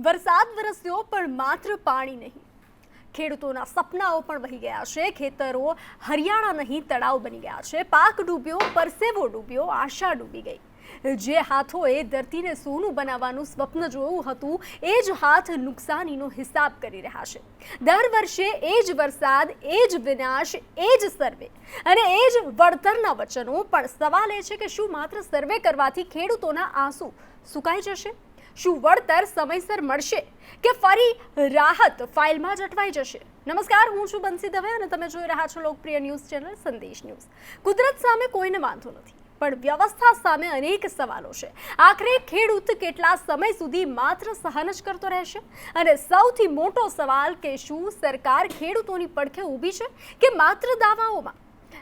વરસાદ વરસ્યો પણ માત્ર પાણી નહીં, ખેડૂતોના સપનાઓ પણ વહી ગયા છે। ખેતરો હરિયાળા નહીં તળાવ બની ગયા છે। પાક ડૂબ્યો, પરસેવો ડૂબ્યો, આશા ડૂબી ગઈ। જે હાથોએ ધરતીને સોનું બનાવવાનું સ્વપ્ન જોયું હતું એ જ હાથ નુકસાનીનો હિસાબ કરી રહ્યા છે। દર વર્ષે એ જ વરસાદ, એ જ વિનાશ, એ જ સર્વે અને એ જ વળતરના વચનો। પણ સવાલ એ છે કે શું માત્ર સર્વે કરવાથી ખેડૂતોના આંસુ સુકાઈ જશે? શું વળતર સમયસર મળશે કે ફરી રાહત ફાઇલમાં જ અટવાઈ જશે? નમસ્કાર, હું છું બંસી દવે અને તમે જોઈ રહ્યા છો લોકપ્રિય ન્યૂઝ ચેનલ સંદેશ ન્યૂઝ। કુદરત સામે કોઈને વાંધો નથી, પણ વ્યવસ્થા સામે અનેક સવાલો છે। આખરે ખેડૂત કેટલા સમય સુધી માત્ર સહન જ કરતો રહેશે? અને સૌથી મોટો સવાલ કે શું સરકાર ખેડૂતોની પડખે ઊભી છે કે માત્ર દાવાઓમાં?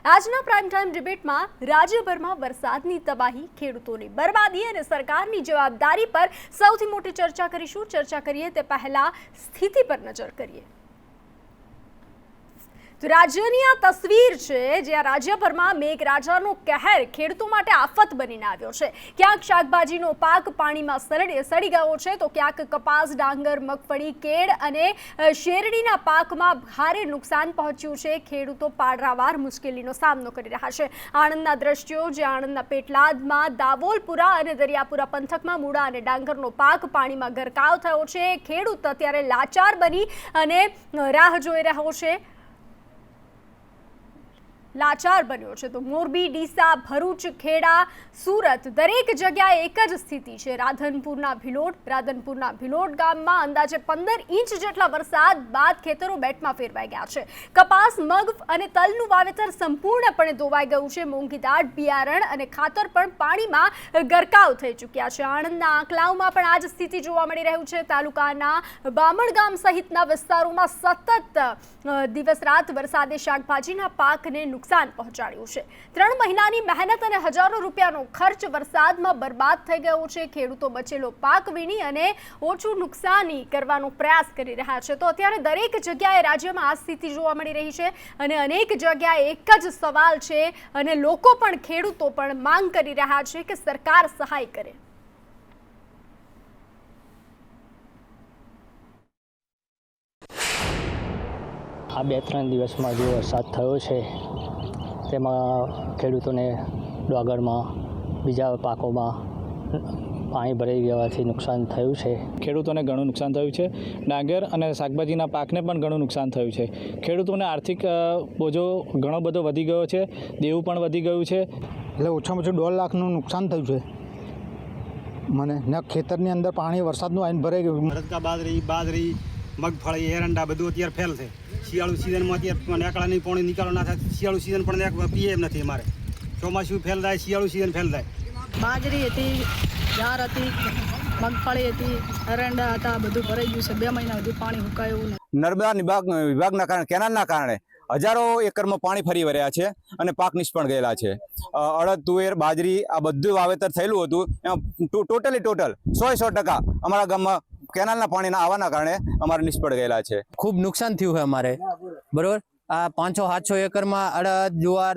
આજના પ્રાઇમ ટાઈમ ડિબેટમાં રાજ્યભરમાં વરસાદની તબાહી, ખેડૂતોની બરબાદી અને સરકારની જવાબદારી પર સૌથી મોટી ચર્ચા કરીશું। ચર્ચા કરીએ તે પહેલા સ્થિતિ પર નજર કરીએ તો રાજ્યની આ તસવીર છે, જ્યાં રાજ્યભરમાં મેઘરાજાનો કહેર ખેડૂતો માટે આફત બનીને આવ્યો છે। ક્યાંક શાકભાજીનો પાક પાણીમાં સડી ગયો છે, તો ક્યાંક કપાસ, ડાંગર, મગફળી, કેળ અને શેરડીના પાકમાં ભારે નુકસાન પહોંચ્યું છે। ખેડૂતો પાડરાવાર મુશ્કેલીનો સામનો કરી રહ્યા છે। આણંદના દ્રશ્યો, જે આણંદના પેટલાદમાં, દાવોલપુરા અને દરિયાપુરા પંથકમાં મૂળા અને ડાંગરનો પાક પાણીમાં ગરકાવ થયો છે। ખેડૂત અત્યારે લાચાર બની અને રાહ જોઈ રહ્યો છે, લાચાર બન્યો છે। તો મોરબી, ડીસા, ભરૂચ, ખેડા, સુરત દરેક જગ્યાએ એક જ સ્થિતિ છે। રાધનપુરના ભિલોડ ગામમાં અંદાજે 15 ઇંચ જેટલા વરસાદ બાદ ખેતરો બેટમાં ફેરવાઈ ગયા છે। કપાસ, મગ અને તલનું વાવેતર સંપૂર્ણપણે ધોવાઈ ગયું છે। મોંઘીદાટ બિયારણ અને ખાતર પણ પાણીમાં ગરકાવ થઈ ચૂક્યા છે। આણંદના આંકલાવમાં પણ આ જ સ્થિતિ જોવા મળી રહ્યું છે। તાલુકાના બામણગામ સહિતના વિસ્તારોમાં સતત દિવસ રાત વરસાદે શાકભાજીના પાકને નુકસાન પહોંચાડ્યું છે। 3 મહિનાની મહેનત અને હજારો રૂપિયાનો ખર્ચ વરસાદમાં બરબાદ થઈ ગયો છે। ખેડૂતો બચેલો પાક વીણી અને ઓછું નુકસાની કરવાનો પ્રયાસ કરી રહ્યા છે। તો અત્યારે દરેક જગ્યાએ રાજ્યમાં આ સ્થિતિ જોવા મળી રહી છે અને અનેક જગ્યાએ એક જ સવાલ છે અને લોકો પણ, ખેડૂતો પણ માંગ કરી રહ્યા છે કે સરકાર સહાય કરે। આ 2-3 દિવસમાં જે વરસાદ થયો છે તેમાં ખેડૂતોને ડાંગરમાં, બીજા પાકોમાં પાણી ભરાઈ જવાથી નુકસાન થયું છે। ખેડૂતોને ઘણું નુકસાન થયું છે। ડાંગર અને શાકભાજીના પાકને પણ ઘણું નુકસાન થયું છે। ખેડૂતોને આર્થિક બોજો ઘણો બધો વધી ગયો છે, દેવું પણ વધી ગયું છે। એટલે ઓછામાં ઓછું 1.5 લાખનું નુકસાન થયું છે મને ને ખેતરની અંદર પાણી વરસાદનું આવીને ભરાઈ ગયું। રજકા, બાજરી, મગફળી, એરંડા બધું અત્યારે ફેલ છે। શિયાળુ સિઝનમાં અત્યારે નેકળાની પાણી નિકાલો ના થાય। શિયાળુ સિઝન પણ પીએ એમ નથી અમારે। ચોમાસું ફેલ થાય, શિયાળુ સિઝન ફેલ થાય। બાજરી હતી, જાર હતી, મગફળી હતી, એરંડા હતા, બધું ભરાઈ ગયું છે। 2 મહિના સુધી પાણી હુકાયું નહીં। નર્મદા વિભાગના કારણે, કેનાલના કારણે હજારો એકરમાં પાણી ફરી વળ્યા છે અને પાક નિષ્ફળ ગયેલા છે। અડદ, તુવેર, બાજરી આ બધું વાવેતર થયેલું હતું, એમાં ટોટલ 100% અમારા ગામમાં કેનાલના પાણીના આવવાના કારણે અમારે નિષ્ફળ ગયેલા છે। ખૂબ નુકસાન થયું છે અમારે, બરોબર। આ 500-700 એકરમાં અડદ, જુવાર,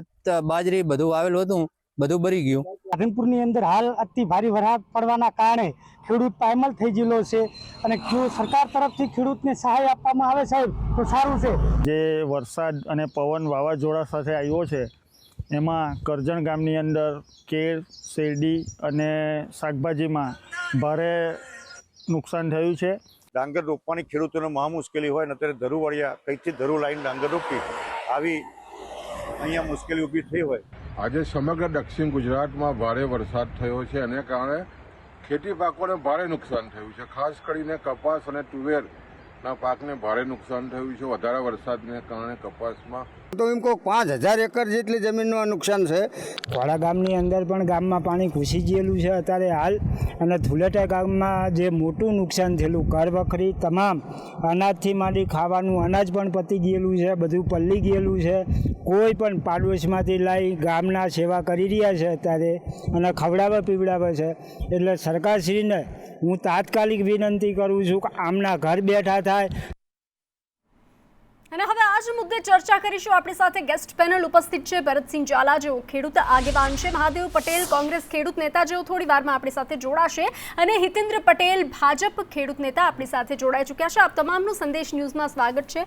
બાજરી બધું વાવેલું હતું, બધું બળી ગયું। રાધનપુરની અંદર હાલ અતિ ભારે વરસાદ પડવાના કારણે ખેડૂત પાયમાલ થઈ ગયેલો છે અને જો સરકાર તરફથી ખેડૂતને સહાય આપવામાં આવે સાહેબ તો સારું છે। જે વરસાદ અને પવન વાવાઝોડા સાથે આવ્યો છે એમાં કરજણ ગામની અંદર કેળ, શેરડી અને શાકભાજીમાં ભારે નુકસાન થયું છે। ડાંગર રોપવાની ખેડૂતોને મહા મુશ્કેલી હોય ને અત્યારે ધરુવાળિયા કંઈકથી ધરુ લાવીને ડાંગર રોપી આવી અહીંયા મુશ્કેલી ઊભી થઈ હોય। આજે સમગ્ર દક્ષિણ ગુજરાતમાં ભારે વરસાદ થયો છે અને કારણે ખેતી પાકોને ભારે નુકસાન થયું છે। ખાસ કરીને કપાસ અને તુવેરના પાકને ભારે નુકસાન થયું છે। વધારે વરસાદને કારણે કપાસમાં તો એમ કહો 5000 એકર જેટલી જમીનનું નુકસાન છે। વાડા ગામની અંદર પણ ગામમાં પાણી ઘૂસી ગયેલું છે અત્યારે હાલ, અને ધુલેટા ગામમાં જે મોટું નુકસાન થયેલું, ઘરવખરી તમામ અનાજથી માંડી ખાવાનું અનાજ પણ પતી ગયેલું છે, બધું પલ્લી ગયેલું છે। કોઈ પણ પાડોશમાંથી લાવી ગામના સેવા કરી રહ્યા છે અત્યારે અને ખવડાવે પીવડાવે છે। એટલે સરકારશ્રીને હું તાત્કાલિક વિનંતી કરું છું કે આમના ઘર બેઠા થાય। અને હવે આ જ મુદ્દે ચર્ચા કરીશું. આપણી સાથે ગેસ્ટ પેનલ ઉપસ્થિત છે. ભરતસિંહ ઝાલા જેઓ ખેડૂત આગેવાન છે, મહાદેવ પટેલ કોંગ્રેસ ખેડૂત નેતા જેઓ થોડી વારમાં આપણી સાથે જોડાશે, અને હિતેન્દ્ર પટેલ ભાજપ ખેડૂત નેતા આપણી સાથે જોડાઈ ચૂક્યા છે. આપ તમામનું સંદેશ ન્યૂઝમાં સ્વાગત છે.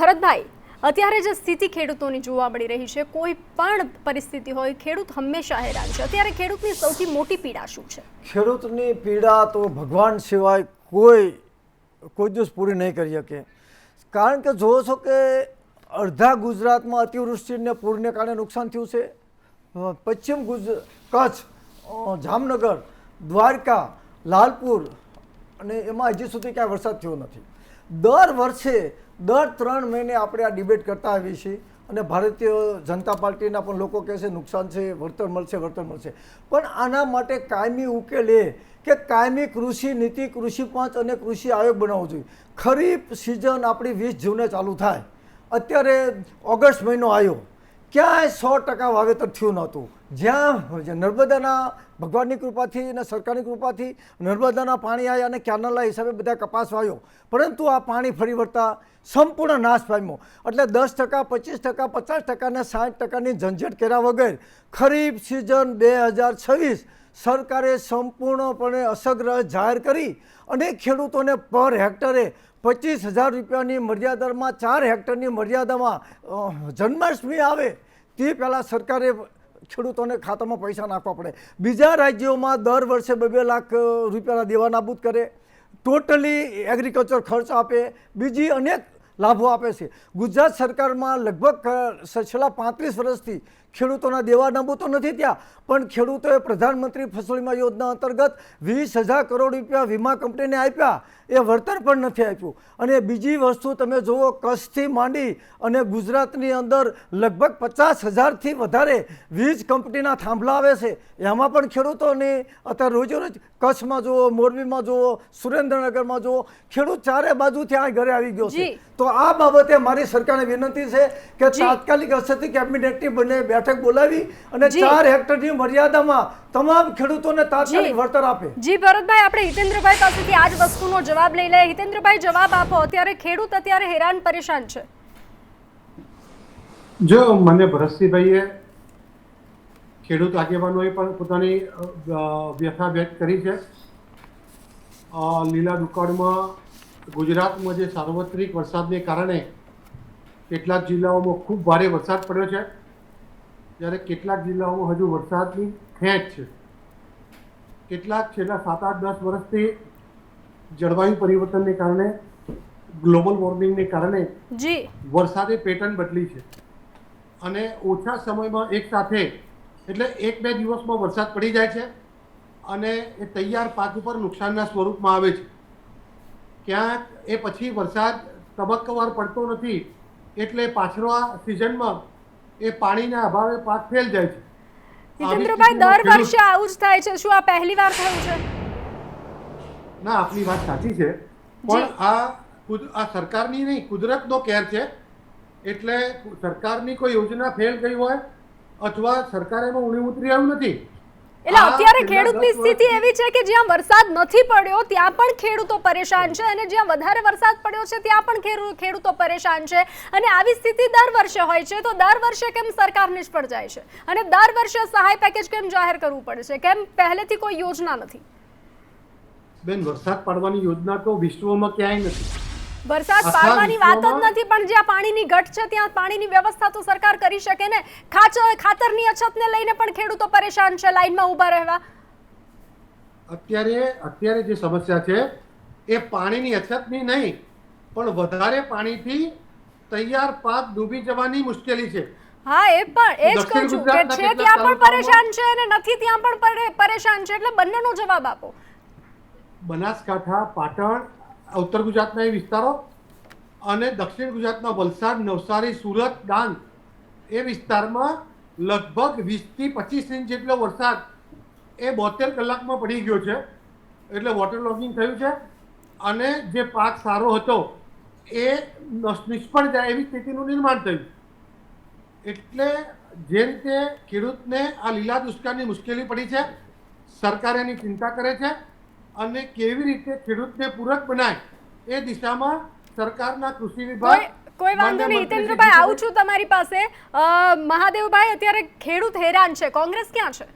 ભરતભાઈ, અત્યારે જે સ્થિતિ ખેડૂતોની જોવા મળી રહી છે, કોઈ પણ પરિસ્થિતિ હોય ખેડૂત હંમેશા હેરાન છે. અત્યારે ખેડૂતની સૌથી મોટી પીડા શું છે? ખેડૂતની પીડા તો ભગવાન સિવાય કોઈ દિવસ પૂરી નહીં કરી શકે. કારણ કે જોવો છો કે અડધા ગુજરાતમાં અતિવૃષ્ટિને પૂરને કારણે નુકસાન થયું છે. પશ્ચિમ કચ્છ, જામનગર, દ્વારકા, લાલપુર અને એમાં હજી સુધી ક્યાંય વરસાદ થયો નથી. દર વર્ષે દર 3 મહિને આપણે આ ડિબેટ કરતા આવીએ છીએ અને ભારતીય જનતા પાર્ટીના પણ લોકો કહે છે નુકસાન છે, વળતર મળશે. પણ આના માટે કાયમી ઉકેલ કે કાયમી કૃષિ નીતિ, કૃષિ પંચ અને કૃષિ આયોગ બનાવવો જોઈએ. ખરીફ સિઝન આપણી 20 જૂને ચાલુ થાય. અત્યારે ઓગસ્ટ મહિનો આવ્યો, ક્યાંય 100% વાવેતર થયું નહોતું. જ્યાં નર્મદાના ભગવાનની કૃપાથી અને સરકારની કૃપાથી નર્મદાના પાણી આવ્યા અને કેનાલના હિસાબે બધા કપાસ વાવ્યો, પરંતુ આ પાણી ફરી વળતા સંપૂર્ણ નાશ પામ્યો. એટલે 10%, 25%, 50% અને 60%ની ઝંઝટ કર્યા વગર ખરીફ સિઝન 2026 સરકારે સંપૂર્ણપણે અસરગ્રસ્ત જાહેર કરી અને ખેડૂતોને પર હેક્ટરે 25,000 રૂપિયાની મર્યાદામાં 4 હેક્ટરની મર્યાદામાં જન્માષ્ટમી આવે તે પહેલાં સરકારે ખેડૂતોને ખાતામાં પૈસા નાખવા પડે. બીજા રાજ્યોમાં દર વર્ષે 2-2 લાખ રૂપિયાના દેવા નાબૂદ કરે, ટોટલી એગ્રીકલ્ચર ખર્ચ આપે, બીજી અનેક લાભો આપે છે. ગુજરાત સરકારમાં લગભગ છેલ્લા 35 વર્ષથી ખેડૂતોના દેવા નાબૂદ તો નથી થયા, પણ ખેડૂતોએ પ્રધાનમંત્રી ફસલ વીમા યોજના અંતર્ગત 20,000 કરોડ રૂપિયા વીમા કંપનીને આપ્યા, એ વળતર પણ નથી આપ્યું. અને બીજી વસ્તુ તમે જુઓ, કચ્છથી માંડી અને ગુજરાતની અંદર લગભગ 50,000થી વધારે વીજ કંપનીના થાંભલા આવે છે. એમાં પણ ખેડૂતોની અત્યારે રોજેરોજ કચ્છમાં જુઓ, મોરબીમાં જુઓ, સુરેન્દ્રનગરમાં જુઓ, ખેડૂત ચારે બાજુથી આ ઘરે આવી ગયો છે. તો આ બાબતે મારી સરકારને વિનંતી છે કે તાત્કાલિક અસરથી કેબિનેટની બંને બેઠક બોલાવી અને 4 હેક્ટરની મર્યાદામાં તમામ ખેડૂતોને તાત્કાલિક વળતર આપે. જી ભરતભાઈ, આપણે હિતેન્દ્રભાઈ પાસેથી આ જ વસ્તુનો જવાબ લઈ લઈએ. હિતેન્દ્રભાઈ, જવાબ આપો. અત્યારે ખેડૂત હેરાન પરેશાન છે. જો મને ભરતસિંહભાઈએ ખેડૂત આગેવાનોએ પણ પોતાની વ્યથા વ્યક્ત કરી છે. લીલા દુકાળમાં ગુજરાતમાં જે સાર્વત્રિક વરસાદને કારણે કેટલાક જિલ્લાઓમાં ખૂબ ભારે વરસાદ પડ્યો છે, જ્યારે કેટલાક જિલ્લાઓમાં હજુ વરસાદની ખેંચ છે. કેટલાક છેલ્લા 7-8-10 વર્ષથી જળવાયુ પરિવર્તનને કારણે, ગ્લોબલ વોર્મિંગને કારણે વરસાદે પેટર્ન બદલી છે અને ઓછા સમયમાં એક સાથે એટલે 1-2 દિવસમાં વરસાદ પડી જાય છે અને એ તૈયાર પાક ઉપર નુકસાનના સ્વરૂપમાં આવે છે. ક્યાંક એ પછી વરસાદ તબક્કાવાર પડતો નથી, એટલે પાછળના સિઝનમાં એ પાણીના અભાવે પાક ફેલ જાય છે. હિતેન્દ્રભાઈ, દર વર્ષે આવું જ થાય છે. શું આ પહેલી વાર થયું છે? ના, આપની વાત સાચી છે, પણ આ સરકારની નહીં, કુદરતનો કેર છે. એટલે સરકારની કોઈ યોજના ફેલ ગઈ હોય અથવા સરકાર એમાં ઊણી ઉતરી આવ્યું નથી. એટલે અત્યારે ખેડૂતની સ્થિતિ એવી છે કે જ્યાં વરસાદ નથી પડ્યો ત્યાં પણ ખેડૂતો પરેશાન છે, અને જ્યાં વધારે વરસાદ પડ્યો છે ત્યાં પણ ખેડૂતો પરેશાન છે. અને આવી સ્થિતિ દર વર્ષે હોય છે, તો દર વર્ષે કેમ સરકાર નિષ્ફળ જાય છે અને દર વર્ષે સહાય પેકેજ કેમ જાહેર કરવું પડે છે? કેમ પહેલેથી કોઈ યોજના નથી? બેન, વરસાદ પડવાની યોજના તો વિશ્વમાં ક્યાંય નથી. વરસાદ પાડવાની વાત જ નથી, પણ જ્યાં પાણીની ઘટ છે ત્યાં પાણીની વ્યવસ્થા તો સરકાર કરી શકે ને. ખાતરની અછતને લઈને પણ ખેડૂતો પરેશાન છે લાઈનમાં ઊભા રહેવા. અત્યારે જે સમસ્યા છે એ પાણીની અછતની નહીં, પણ વધારે પાણીથી તૈયાર પાક ડૂબી જવાની મુશ્કેલી છે. હા, એ જ કહું છું કે છે ત્યાં પણ પરેશાન છે અને નથી ત્યાં પણ પરેશાન છે. એટલે બંનેનો જવાબ આપો. બનાસકાંઠા, પાટણ, ઉત્તર ગુજરાતના એ વિસ્તારો અને દક્ષિણ ગુજરાતના વલસાડ, નવસારી, સુરત, ડાંગ એ વિસ્તારમાં લગભગ 20થી 25 ઇંચ જેટલો વરસાદ એ 72 કલાકમાં પડી ગયો છે. એટલે વોટર લોગિંગ થયું છે અને જે પાક સારો હતો એ નિષ્ફળ જાય એવી સ્થિતિનું નિર્માણ થયું. એટલે જે રીતે ખેડૂતને આ લીલા દુષ્કાળની મુશ્કેલી પડી છે, સરકાર એની ચિંતા કરે છે અને કેવી રીતે ખેડૂતને પૂરક બનાય એ દિશામાં સરકારના કૃષિ વિભાગ કોઈ વાંધો નહીં હિતેન્દ્રભાઈ, આવું છું તમારી પાસે. મહાદેવભાઈ, અત્યારે ખેડૂત હેરાન છે, કોંગ્રેસ ક્યાં છે?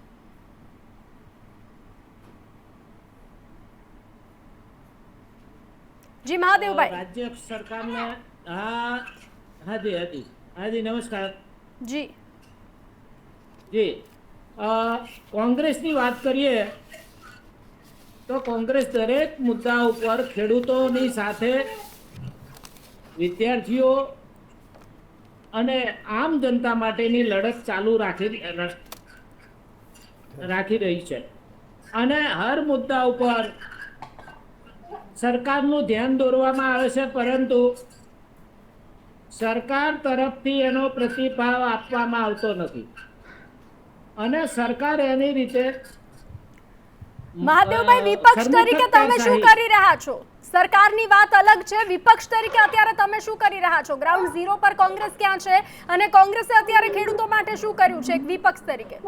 જી મહાદેવભાઈ. રાજ્ય સરકારને હાજી નમસ્કાર જી જી. કોંગ્રેસની વાત કરીએ તો કોંગ્રેસ દરેક મુદ્દા ઉપર ખેડૂતોની સાથે વિદ્યાર્થીઓ અને આમ જનતા માટેની લડત ચાલુ રાખી રહી છે અને હર મુદ્દા ઉપર સરકારનું ધ્યાન દોરવામાં આવે છે, પરંતુ સરકાર તરફથી એનો પ્રતિભાવ આપવામાં આવતો નથી અને સરકાર એની રીતે. મહાદેવભાઈ, વિપક્ષ તરીકે તમે શું કરી રહ્યા છો? સરકારની વાત અલગ છે, વિપક્ષ તરીકે અત્યારે તમે શું કરી રહ્યા છો? ગ્રાઉન્ડ ઝીરો પર કોંગ્રેસ ક્યાં છે અને કોંગ્રેસે અત્યારે ખેડૂતો માટે શું કર્યું છે એક વિપક્ષ તરીકે?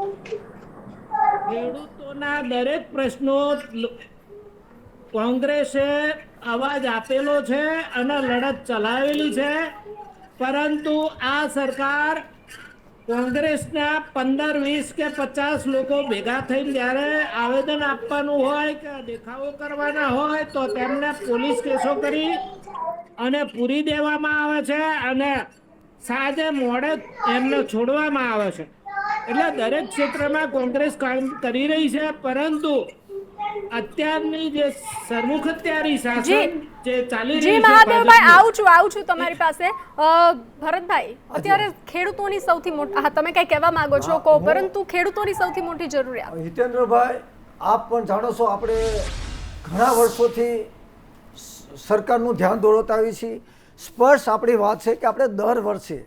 ખેડૂતોના દરેક પ્રશ્નો કોંગ્રેસે અવાજ આપેલો છે અને લડત ચલાવેલી છે, પરંતુ આ સરકાર કોંગ્રેસના 15, 20 કે 50 લોકો ભેગા થઈને જ્યારે આવેદન આપવાનું હોય કે દેખાવો કરવાના હોય તો તેમને પોલીસ કેસો કરી અને પૂરી દેવામાં આવે છે અને સાંજે મોડે એમને છોડવામાં આવે છે. એટલે દરેક ક્ષેત્રમાં કોંગ્રેસ કામ કરી રહી છે, પરંતુ અત્યારની જે સરમુખત્યારી શાસન જે ચાલી જી રહી છે. મહાદેવભાઈ, આવું છું તમારી પાસે. ભરતભાઈ, અત્યારે ખેડૂતોની સૌથી મોટી, હા તમે કઈ કહેવા માંગો છો કહો, પરંતુ ખેડૂતોની સૌથી મોટી જરૂરિયાત. હિતેન્દ્રભાઈ, આપ પણ જાણો છો, આપણે ઘણા વર્ષોથી સરકારનું ધ્યાન દોરતા આવી છીએ. સ્પષ્ટ આપણી વાત છે કે આપણે દર વર્ષે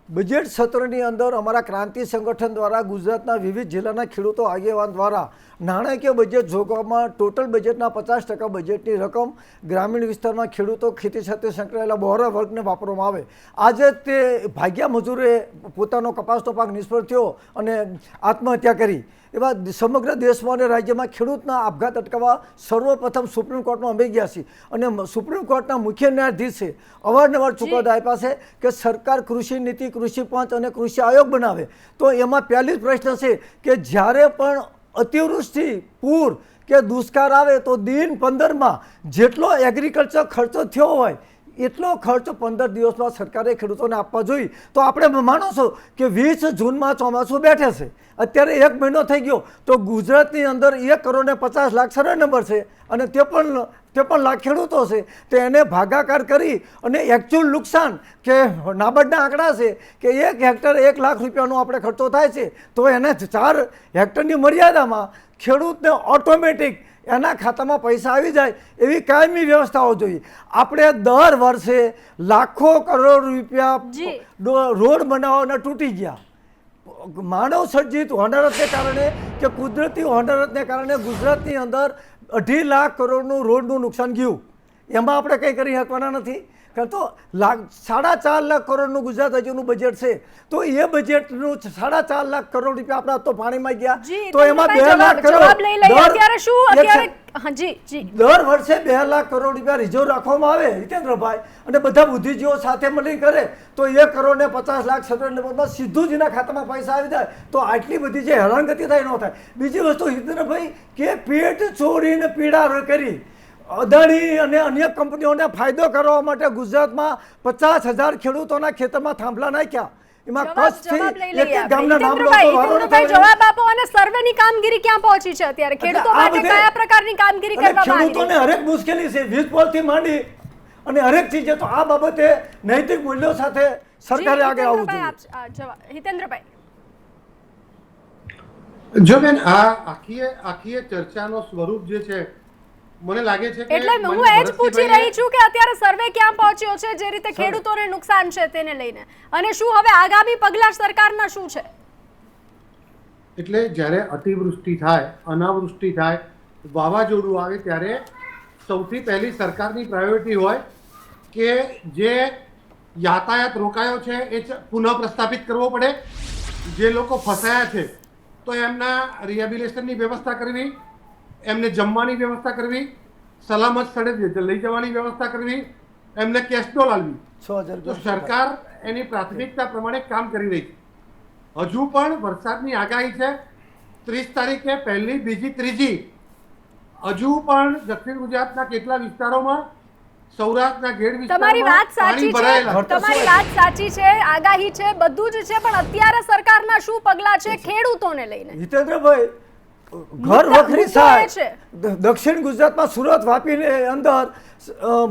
બજેટ સત્રની અંદર અમારા ક્રાંતિ સંગઠન દ્વારા ગુજરાતના વિવિધ જિલ્લાના ખેડૂતો આગેવાન દ્વારા નાણાકીય બજેટ જોગવામાં ટોટલ બજેટના 50% બજેટની રકમ ગ્રામીણ વિસ્તારમાં ખેડૂતો ખેતી સાથે સંકળાયેલા બહોળા વર્ગને વાપરવામાં આવે. આજે તે ભાગ્યા મજૂરે પોતાનો કપાસનો પાક નિષ્ફળ થયો અને આત્મહત્યા કરી. એવા સમગ્ર દેશમાં અને રાજ્યમાં ખેડૂતના આપઘાત અટકાવવા સર્વપ્રથમ સુપ્રીમ કોર્ટમાં અમે ગયા છીએ અને સુપ્રીમ કોર્ટના મુખ્ય ન્યાયાધીશે અવારનવાર ચુકાદા આપ્યા છે કે સરકાર કૃષિ નીતિ, કૃષિ પંચ અને કૃષિ આયોગ બનાવે. તો એમાં પહેલી જ પ્રશ્ન છે કે જ્યારે પણ અતિવૃષ્ટિ, પૂર કે દુષ્કાળ આવે તો દિન 15માં જેટલો એગ્રીકલ્ચર ખર્ચો થયો હોય એટલો ખર્ચ 15 દિવસમાં સરકારે ખેડૂતોને આપવા જોઈએ. તો આપણે માનો છો કે 20 જૂનમાં ચોમાસું બેઠે છે, અત્યારે 1 મહિનો થઈ ગયો, તો ગુજરાતની અંદર 1,50,00,000 સર્વે નંબર છે અને 53 લાખ ખેડૂતો છે. તો એને ભાગાકાર કરી અને એકચ્યુઅલ નુકસાન કે નાબાર્ડના આંકડા છે કે 1 હેક્ટર 1 લાખ રૂપિયાનો આપણે ખર્ચો થાય છે, તો એને 4 હેક્ટરની મર્યાદામાં ખેડૂતને ઓટોમેટિક એના ખાતામાં પૈસા આવી જાય એવી કાયમી વ્યવસ્થાઓ જોઈએ. આપણે દર વર્ષે લાખો કરોડ રૂપિયા રોડ બનાવવાના તૂટી ગયા. માનવ સર્જિત હોનારતને કારણે કે કુદરતી હોનારતને કારણે ગુજરાતની અંદર 2.5 લાખ કરોડનું રોડનું નુકસાન ગયું. એમાં આપણે કંઈ કરી શકવાના નથી. તો 4.5 લાખ કરોડનું ગુજરાત રાજ્યનું બજેટ છે, તો એ બજેટનું 4.5 લાખ કરોડ રૂપિયા આપણા તો પાણીમાં ગયા. તો એમાં 2 લાખ કરોડ દર વર્ષે 2 લાખ કરોડ રૂપિયા રિઝર્વ રાખવામાં આવે હિતેન્દ્રભાઈ, અને બધા બુદ્ધિજીવો સાથે મળી કરે તો 1,50,00,000 સર્વે નંબરમાં સીધું જ એના ખાતામાં પૈસા આવી જાય. તો આટલી બધી જે હેરાનગતિ થાય ન થાય. બીજી વસ્તુ હિતેન્દ્રભાઈ કે પેટ ચોરીને પીડા કરી અદાણી અને અન્ય કંપનીઓને ફાયદો કરવા માટે ગુજરાતમાં 50,000 ખેડૂતોના ખેતરમાં થાંભલા નાખ્યા. એમાં જવાબ આપો અને સર્વેની કામગીરી ક્યાં પહોંચી છે અત્યારે? ખેડૂતો માટે કયા પ્રકારની કામગીરી કરવામાં આવી? ખેડૂતોને હરેક મુશ્કેલી છે, વીજ પોલથી માંડી અને હરેક ચીજે. તો આ બાબતે નૈતિક મૂલ્યો સાથે સરકારે આગળ આવવું જોઈએ. હિતેન્દ્રભાઈ, જો બેન, આ આખી ચર્ચાનો સ્વરૂપ જે છે મને લાગે છે કે એટલે હું એ જ પૂછી રહી છું કે અત્યારે સર્વે ક્યાં પહોંચ્યો છે જે રીતે ખેડૂતોને નુકસાન છે તેને લઈને, અને શું હવે આગામી પગલાં સરકારના શું છે? એટલે જ્યારે અતિવૃષ્ટિ થાય, અનાવૃષ્ટિ થાય, વાવાઝોડું આવે ત્યારે સૌથી પહેલી સરકારની પ્રાયોરિટી હોય કે જે યાતાયાત રોકાયો છે એ પુનઃ પ્રસ્થાપિત કરવો પડે. જે લોકો ફસાયા છે તો એમના રિહેબિલિટેશનની વ્યવસ્થા કરવી, એમને જમવાની વ્યવસ્થા કરવી, સલામત સ્થળે લઈ જવાની વ્યવસ્થા કરવી, એમને કેશ ડોલ આપવી. 6,000 તો રૂપિયા સરકાર એની પ્રાથમિકતા પ્રમાણે કામ કરી રહી છે. હજુ પણ વરસાદની આગાહી છે 30 તારીખે, 1લી, 2જી, 3જી. હજુ પણ દક્ષિણ ગુજરાતના કેટલા વિસ્તારોમાં, સૌરાષ્ટ્રના ઘેડ તમારી વિસ્તારમાં વાત સાચી પાણી ભરાયેલા છે, તમારી વાત સાચી છે, આગાહી છે, બધું જ છે, પણ અત્યારે સરકારના શું પગલાં છે ખેડૂતોને લઈને? હિતેન્દ્રભાઈ, ઘર વખરી સહાય દક્ષિણ ગુજરાતમાં સુરત, વાપીની અંદર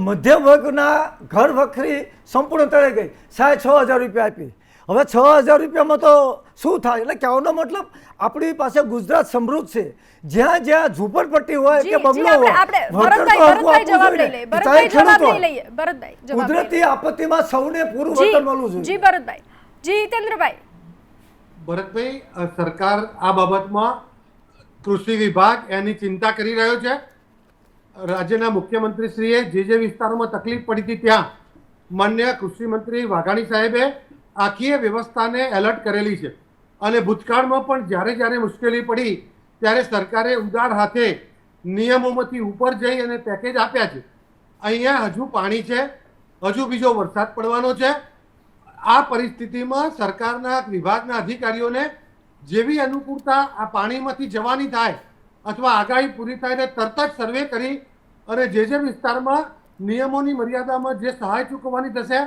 મધ્યમ વર્ગના ઘર વખરી સંપૂર્ણ તળે ગઈ. સહાય 6,000 રૂપિયા આપી. હવે 6,000 રૂપિયામાં તો શું થાય? એટલે કહેવાનો મતલબ આપણી પાસે ગુજરાત સમૃદ્ધ છે. જ્યાં જ્યાં ઝૂંપડપટ્ટી હોય કે બંગલો હોય, કુદરતી આપત્તિમાં સૌને પૂરું વળતર મળવું જોઈએ. જી ભરતભાઈ. જી હિતેન્દ્રભાઈ. ભરતભાઈ, સરકાર આ બાબતમાં કૃષિ વિભાગ એની ચિંતા કરી રહ્યો છે. રાજ્યના મુખ્યમંત્રીશ્રીએ જે વિસ્તારોમાં તકલીફ પડી હતી ત્યાં માન્ય કૃષિ મંત્રી વાઘાણી સાહેબે આખી વ્યવસ્થાને એલર્ટ કરેલી છે. અને ભૂતકાળમાં પણ જ્યારે જ્યારે મુશ્કેલી પડી ત્યારે સરકારે ઉદાર હાથે નિયમોમાંથી ઉપર જઈ અને પેકેજ આપ્યા છે. અહીંયા હજુ પાણી છે, હજુ બીજો વરસાદ પડવાનો છે. આ પરિસ્થિતિમાં સરકારના વિભાગના અધિકારીઓને જેવી અનુકૂળતા આ પાણીમાંથી જવાની થાય અથવા આગાહી પૂરી થાય ને તરત જ સર્વે કરી અને જે વિસ્તારમાં નિયમોની મર્યાદામાં જે સહાય ચૂકવવાની થશે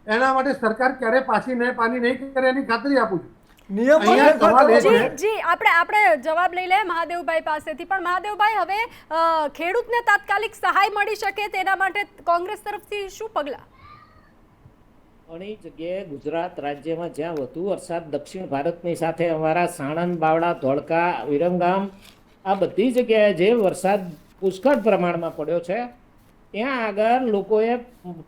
એના માટે સરકાર ક્યારે પાછી પાણી નહીં કરે એની ખાતરી આપું છું. આપણે જવાબ લઈ લઈએ મહાદેવભાઈ પાસેથી. પણ મહાદેવભાઈ, હવે ખેડૂતને તાત્કાલિક સહાય મળી શકે તેના માટે કોંગ્રેસ તરફથી શું પગલાં? ઘણી જગ્યાએ ગુજરાત રાજ્યમાં જ્યાં વધુ વરસાદ દક્ષિણ ભારતની સાથે અમારા સાણંદ, બાવળા, ધોળકા, વિરમગામ આ બધી જગ્યાએ જે વરસાદ પુષ્કળ પ્રમાણમાં પડ્યો છે ત્યાં આગળ લોકોએ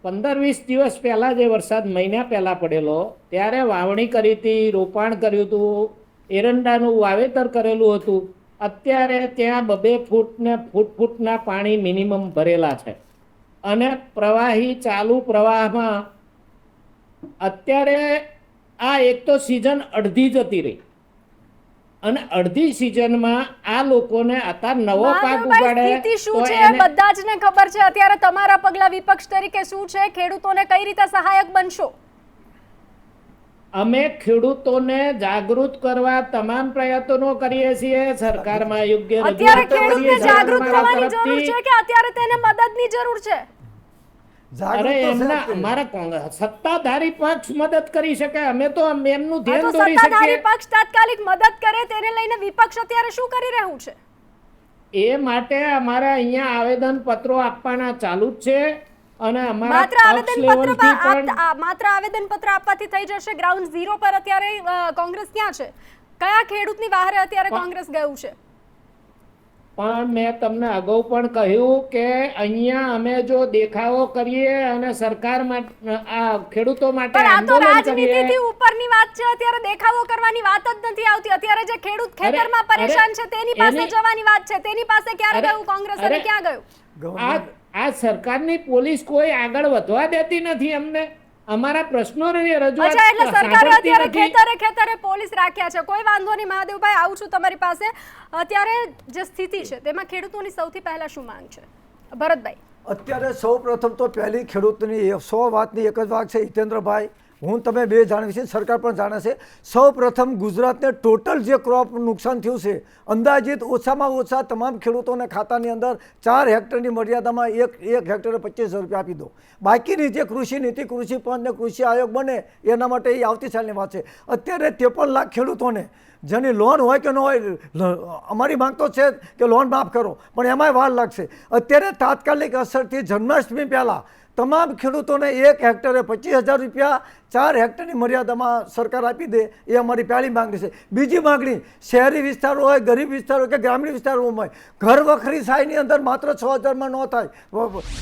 15-20 દિવસ પહેલાં જે વરસાદ મહિના પહેલાં પડેલો ત્યારે વાવણી કરી હતી, રોપાણ કર્યું હતું, એરંડાનું વાવેતર કરેલું હતું. અત્યારે ત્યાં 2 ફૂટ ને ફૂટના પાણી મિનિમમ ભરેલા છે અને પ્રવાહી ચાલુ પ્રવાહમાં અત્યારે આ એક તો સિઝન અડધી જતી રહી અને અડધી સિઝનમાં આ લોકોને અત્યારે નવો પાક ઉગાડે શું છે બધા જને ખબર છે. અત્યારે તમારા પગલા વિપક્ષ તરીકે શું છે? ખેડૂતોને કઈ રીતે સહાયક બનશો? અમે ખેડૂતોને જાગૃત કરવા તમામ પ્રયત્નો કરીએ છીએ. સરકારમાં યોગ્ય અત્યારે ખેડૂતને જાગૃત કરવાની જરૂર છે કે અત્યારે તેને મદદની જરૂર છે? અરે એમના અમારા સત્તાધારી પક્ષ મદદ કરી શકે, અમે તો એમનું ધ્યાન દોરી શકીએ. સત્તાધારી પક્ષ તાત્કાલિક મદદ કરે તેને લઈને વિપક્ષ અત્યારે શું કરી રહ્યું છે? એ માટે અમારે અહીંયા આવેદન પત્રો આપવાના ચાલુ જ છે અને અમારા માત્ર આવેદન પત્ર આપવાથી થઈ જશે? ગ્રાઉન્ડ ઝીરો પર અત્યારે કોંગ્રેસ ક્યાં છે? કયા ખેડૂતની બહાર અત્યારે કોંગ્રેસ ગયું છે? પણ મેં તમને અગાઉ પણ કહ્યું કે અહીંયા અમે જો દેખાવો કરીએ અને સરકાર માટે આ ખેડૂતો માટે આંદોલન કરીએ. રાજનીતિથી ઉપરની વાત છે. અત્યારે દેખાવો કરવાની વાત જ નથી આવતી. અત્યારે જે ખેડૂત ખેતરમાં પરેશાન છે તેની પાસે જવાની વાત છે. તેની પાસે ક્યારે ગયું કોંગ્રેસ અને ક્યાં ગયું? આ સરકારની પોલીસ કોઈ આગળ વધવા દેતી નથી. અમને અમારા પ્રશ્નોની રજૂઆત એટલે સરકારે અત્યારે ખેતરે પોલીસ રાખ્યા છે. કોઈ વાંધો નહીં મહાદેવભાઈ, આવું છું તમારી પાસે. અત્યારે જે સ્થિતિ છે તેમાં ખેડૂતોની સૌથી પહેલા શું માંગ છે? ભરતભાઈ, અત્યારે સૌ પ્રથમ તો પહેલી ખેડૂતની 100 વાતની એક જ વાત છે હિતેન્દ્રભાઈ, હું તમે બે જાણવી છે, સરકાર પણ જાણે છે. સૌ પ્રથમ ગુજરાતને ટોટલ જે ક્રોપ નુકસાન થયું છે અંદાજિત ઓછામાં ઓછા તમામ ખેડૂતોને ખાતાની અંદર 4 હેક્ટરની મર્યાદામાં એક હેક્ટરે 25,000 રૂપિયા આપી દો. બાકીની જે કૃષિ નીતિ, કૃષિ પંચ ને કૃષિ આયોગ બને એના માટે એ આવતી સાલની વાત છે. અત્યારે 53 લાખ ખેડૂતોને જેની લોન હોય કે ન હોય, અમારી માંગ તો છે કે લોન માફ કરો, પણ એમાંય વાર લાગશે. અત્યારે તાત્કાલિક અસરથી જન્માષ્ટમી પહેલાં તમામ ખેડૂતોને 1 હેક્ટરે 25,000 રૂપિયા 4 હેક્ટરની મર્યાદામાં સરકાર આપી દે, એ અમારી પહેલી માંગણી છે. બીજી માંગણી, શહેરી વિસ્તારો હોય, ગરીબ વિસ્તારો કે ગ્રામીણ વિસ્તારોમાં હોય, ઘર વખરી સહાયની અંદર માત્ર 6,000માં ન થાય,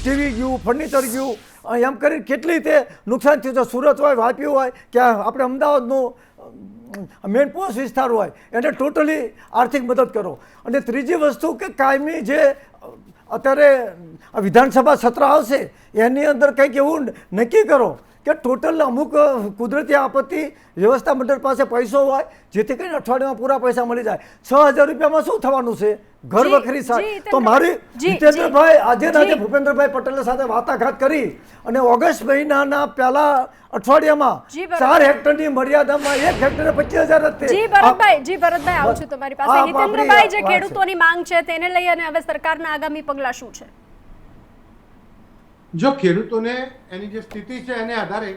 ટીવી ગયું, ફર્નિચર ગયું, એમ કરીને કેટલી તે નુકસાન થયું છે. સુરત હોય, વાપી હોય કે આપણે અમદાવાદનું મેન પોસ્ટ વિસ્તાર હોય, એને ટોટલી આર્થિક મદદ કરો. અને ત્રીજી વસ્તુ કે કાયમી જે અત્યારે વિધાનસભા સત્ર આવશે એની અંદર કંઈક એવું નક્કી કરો કે ટોટલ અમુક કુદરતી આપત્તિ વ્યવસ્થા મંડળ પાસે પૈસો હોય જેથી કરીને અઠવાડિયામાં પૂરા પૈસા મળી જાય. 6,000 રૂપિયામાં શું થવાનું છે? ઘર જી, વખરી જી, સહાય. તો હિતેન્દ્રભાઈ. મારી જી, જીતેન્દ્રભાઈ આજે ને આજે જી. ભૂપેન્દ્રભાઈ પટેલ સાથે વાટાઘાત કરી અને ઓગસ્ટ મહિનાના પહેલા અઠવાડિયામાં જી, બરાબર. 4 હેક્ટરની મર્યાદામાં 1 હેક્ટરે 25,000 જ જી તે. ભરતભાઈ આવું છું તમારી પાસે. આ હિતેન્દ્રભાઈ, જે વાત છે. ખેડૂતોની માંગ છે તેને લઈ અને હવે સરકારના આગામી પગલાં શું છે? જો ખેડૂતોને એની જે સ્થિતિ છે એને આધારે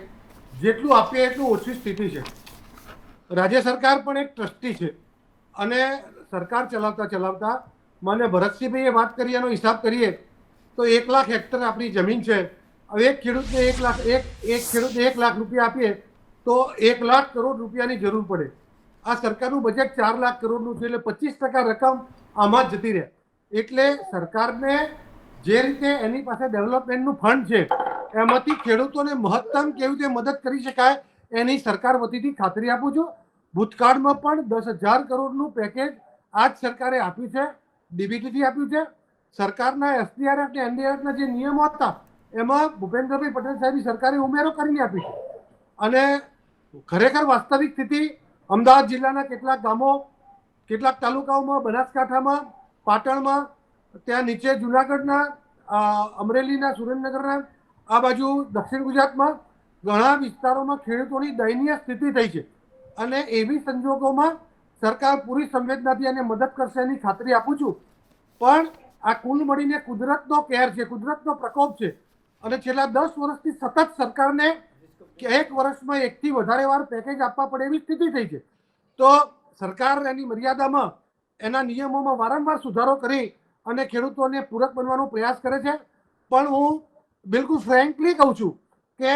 જેટલું આપીએ એટલું ઓછી સ્થિતિ છે. રાજ્ય સરકાર પણ એક ટ્રસ્ટી છે અને સરકાર ચલાવતા મને ભરતસિંહભાઈએ વાત કરી એનો હિસાબ કરીએ તો 1 લાખ હેક્ટર આપણી જમીન છે. હવે એક ખેડૂતને 1 લાખ રૂપિયા આપીએ તો 1 લાખ કરોડ રૂપિયાની જરૂર પડે. આ સરકારનું બજેટ 4 લાખ કરોડનું છે, એટલે 25% રકમ આમાં જ જતી રહે. એટલે સરકારને જે રીતે એની પાસે ડેવલપમેન્ટનું ફંડ છે એમાંથી ખેડૂતોને મહત્તમ કેવી રીતે મદદ કરી શકાય એની સરકાર વતીથી ખાતરી આપું છું. ભૂતકાળમાં પણ 10,000 કરોડનું પેકેજ આ જ સરકારે આપ્યું છે, ડીબીટીથી આપ્યું છે. સરકારના એસડીઆરએફ અને એનડીઆરએફના જે નિયમો હતા એમાં ભૂપેન્દ્રભાઈ પટેલ સાહેબની સરકારે ઉમેરો કરીને આપી છે. અને ખરેખર વાસ્તવિક સ્થિતિ અમદાવાદ જિલ્લાના કેટલાક ગામો, કેટલાક તાલુકાઓમાં, બનાસકાંઠામાં, પાટણમાં, ત્યાં નીચે જુનાગઢના, અમરેલીના, સુરેન્દ્રનગરના, આ બાજુ દક્ષિણ ગુજરાતમાં ઘણા વિસ્તારોમાં ખેડૂતોની દયનીય સ્થિતિ થઈ છે. અને એવી સંજોગોમાં સરકાર પૂરી સંવેદનાથી એને મદદ કરશે એની ખાતરી આપું છું. પણ આ કુલ મળીને કુદરતનો કહેર છે, કુદરતનો પ્રકોપ છે. અને છેલ્લા 10 વર્ષથી સતત સરકારને એક વર્ષમાં 1 થી વધારે વાર પેકેજ આપવા પડે એવી સ્થિતિ થઈ છે. તો સરકાર એની મર્યાદામાં, એના નિયમોમાં વારંવાર સુધારો કરી અને ખેડૂતોને પૂરક બનવાનો પ્રયાસ કરે છે. પણ હું બિલકુલ ફ્રેન્કલી કહું છું કે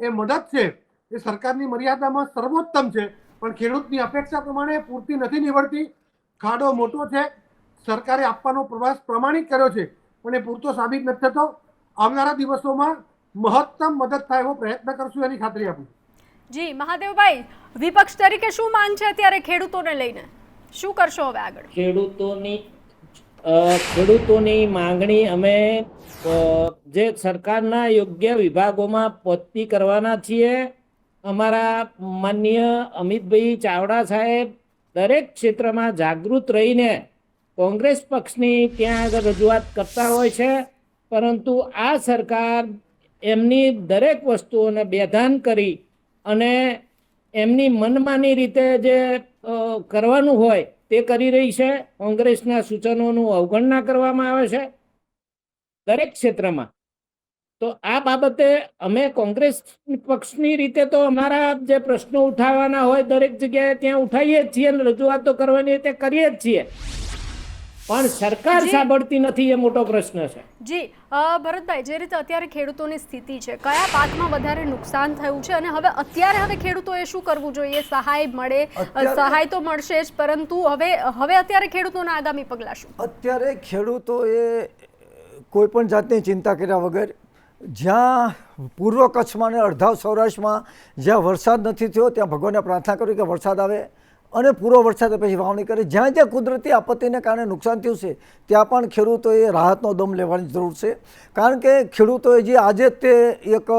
એ મદદ છે એ સરકારની મર્યાદામાં સર્વોત્તમ છે, પણ ખેડૂતની અપેક્ષા પ્રમાણે પૂરતી નથી નીવડતી. ખાડો મોટો છે, સરકારે આપવાનો પ્રયાસ પ્રમાણિત કર્યો છે પણ એ પૂરતો સાબિત નથી થતો. આવનારા દિવસોમાં મહત્તમ મદદ થાય એવો પ્રયત્ન કરશું એની ખાતરી આપું. જી મહાદેવભાઈ, વિપક્ષ તરીકે શું માંગ છે અત્યારે ખેડૂતોને લઈને? શું કરશો હવે આગળ? ખેડૂતોની માંગણી અમે જે સરકારના યોગ્ય વિભાગોમાં પહોંચતી કરવાના છીએ. અમારા માનનીય અમિતભાઈ ચાવડા સાહેબ દરેક ક્ષેત્રમાં જાગૃત રહીને કોંગ્રેસ પક્ષની ત્યાં આગળ રજૂઆત કરતા હોય છે, પરંતુ આ સરકાર એમની દરેક વસ્તુઓને બેધાન કરી અને એમની મનમાની રીતે જે કરવાનું હોય તે કરી રહી છે. કોંગ્રેસના સૂચનોનું અવગણના કરવામાં આવે છે દરેક ક્ષેત્રમાં. તો આ બાબતે અમે કોંગ્રેસ પક્ષની રીતે તો અમારા જે પ્રશ્નો ઉઠાવવાના હોય દરેક જગ્યાએ ત્યાં ઉઠાવીએ જ છીએ અને રજૂઆતો કરવાની તે કરીએ જ છીએ, પણ સરકાર સાંભળતી નથી, એ મોટો પ્રશ્ન છે. જી ભરતભાઈ, જે રીતે અત્યારે ખેડૂતોની સ્થિતિ છે, કયા પાકમાં વધારે નુકસાન થયું છે અને અત્યારે ખેડૂતોએ શું કરવું જોઈએ? સહાય મળે, સહાય તો મળશે જ, પરંતુ હવે અત્યારે ખેડૂતોના આગામી પગલાં શું? અત્યારે ખેડૂતોએ કોઈ પણ જાતની ચિંતા કર્યા વગર, જ્યાં પૂર્વ કચ્છમાં અને અડધા સૌરાષ્ટ્રમાં જ્યાં વરસાદ નથી થયો ત્યાં ભગવાનને પ્રાર્થના કરી કે વરસાદ આવે અને પૂરો વરસાદ પછી વાવણી કરે. જ્યાં જ્યાં કુદરતી આપત્તિને કારણે નુકસાન થયું છે ત્યાં પણ ખેડૂતોએ રાહતનો દમ લેવાની જરૂર છે. કારણ કે ખેડૂતોએ જે આજે તે એક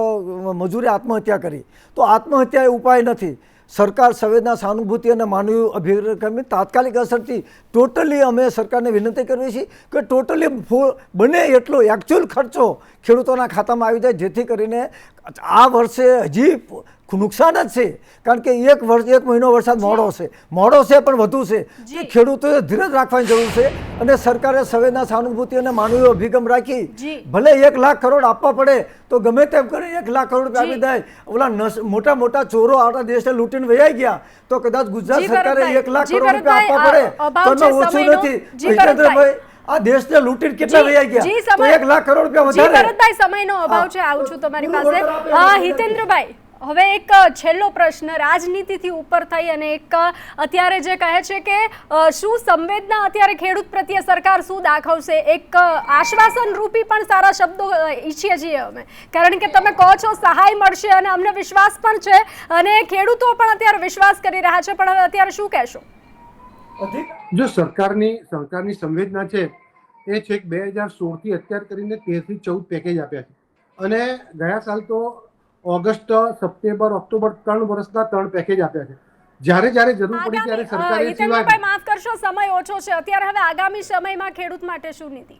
મજૂરે આત્મહત્યા કરી, તો આત્મહત્યા એ ઉપાય નથી. સરકાર સંવેદના, સહાનુભૂતિ અને માનવીય અભિગમની તાત્કાલિક અસરથી ટોટલી અમે સરકારને વિનંતી કરીએ છીએ કે ટોટલી બને એટલો એકચ્યુઅલ ખર્ચો ખેડૂતોના ખાતામાં આવી જાય, જેથી કરીને આ વર્ષે હજી નુકસાન જ છે. કારણ કે એક મહિનો વરસાદ મોડો છે પણ વધુ છે. કે ખેડૂતોએ ધીરજ રાખવાની જરૂર છે અને સરકારે સંવેદના, સહાનુભૂતિ અને માનવીય અભિગમ રાખી ભલે 1 લાખ કરોડ આપવા પડે તો ગમે તેમ કરી 1 લાખ કરોડ રૂપિયા આપી દે. ઓલા મોટા મોટા ચોરો આપણા દેશને લૂંટીને વહી ગયા તો કદાચ ગુજરાત સરકારે 1 લાખ કરોડ રૂપિયા આપવા પડે તો ઓછું નથી. જીતેન્દ્રભાઈ, આ દેશને લૂંટીને કેટલા વહી ગયા તો 1 લાખ કરોડ રૂપિયા વધારે. ભરતભાઈ, સમયનો અભાવ છે, આવું છું તમારી પાસે. હિતેન્દ્રભાઈ, હવે એક છેલ્લો પ્રશ્ન, રાજનીતિથી ઉપર થઈ અને એક અત્યારે જે કહે છે કે શું સંવેદના અત્યારે ખેડૂત પ્રત્યે સરકાર શું દાખવશે? એક આશ્વાસન રૂપી પણ સારા શબ્દો ઈચ્છીએ છીએ અમે, કારણ કે તમે કહો છો સહાય મળશે અને અમને વિશ્વાસ પણ છે અને ખેડૂતો પણ અત્યારે વિશ્વાસ કરી રહ્યા છે, પણ હવે અત્યારે શું કહેશો? જો સરકારની સંવેદના છે એ છેક 2016 થી અત્યાર કરીને 13 થી 14 પેકેજ આપ્યા છે અને ગયા સાલ તો ઓગસ્ટ, સપ્ટેમ્બર, ઓક્ટોબર 3 વર્ષના 3 પેકેજ આપ્યા છે. જ્યારે જ્યારે જરૂર પડી ત્યારે સરકારે હિતેન્દ્રભાઈ માફ કરશો, સમય ઓછો છે અત્યારે, હવે આગામી સમયમાં ખેડૂત માટે શું નીતિ?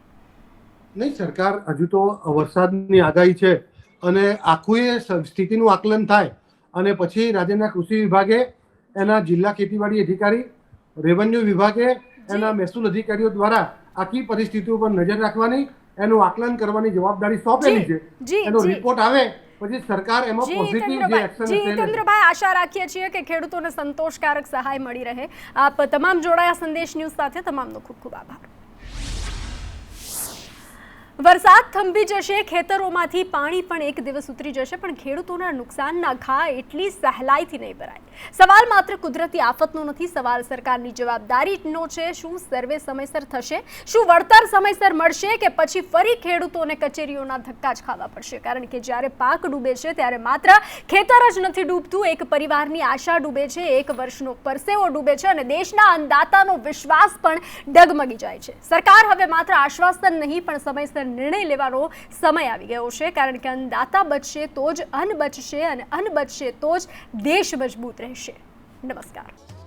નહીં, સરકાર હજુ તો વરસાદની આગાહી છે અને આખું એ સ્થિતિનું આકલન થાય અને પછી રાજ્યના કૃષિ વિભાગે, એના જિલ્લા ખેતીવાડી અધિકારી, રેવન્યુ વિભાગે, એના મહેસૂલ અધિકારીઓ દ્વારા આખી પરિસ્થિતિ ઉપર નજર રાખવાની, એનું આકલન કરવાની જવાબદારી સોંપેલી છે. એનો રિપોર્ટ આવે પછી સરકાર એમાં પોઝિટિવ જે એક્શન લે. હિતેન્દ્રભાઈ, આશા રાખીએ છીએ કે ખેડૂતોને સંતોષકારક સહાય મળી રહે. આપ તમામ જોડાયા સંદેશ ન્યૂઝ સાથે, તમામનો ખૂબ ખૂબ આભાર. વરસાદ થંભી જશે, ખેતરોમાંથી પાણી પણ એક દિવસ ઉતરી જશે, પણ ખેડૂતોના નુકસાનના ઘા એટલી સહેલાઈથી નહીં ભરાય. સવાલ માત્ર કુદરતી આફતનો નથી, સવાલ સરકારની જવાબદારીનો છે. શું સર્વે સમયસર થશે? શું વળતર સમયસર મળશે કે પછી ફરી ખેડૂતોને કચેરીઓના ધક્કા જ ખાવા પડશે? કારણ કે જ્યારે પાક ડૂબે છે ત્યારે માત્ર ખેતર જ નથી ડૂબતું, એક પરિવારની આશા ડૂબે છે, એક વર્ષનો પરસેવો ડૂબે છે અને દેશના અન્નદાતાનો વિશ્વાસ પણ ડગમગી જાય છે. સરકાર હવે માત્ર આશ્વાસન નહીં પણ સમયસર નિર્ણય લેવાનો સમય આવી ગયો છે, કારણ કે અન્નદાતા બચશે તો જ અન્ન બચશે અને અન્ન બચશે તો જ દેશ મજબૂત રહેશે. નમસ્કાર.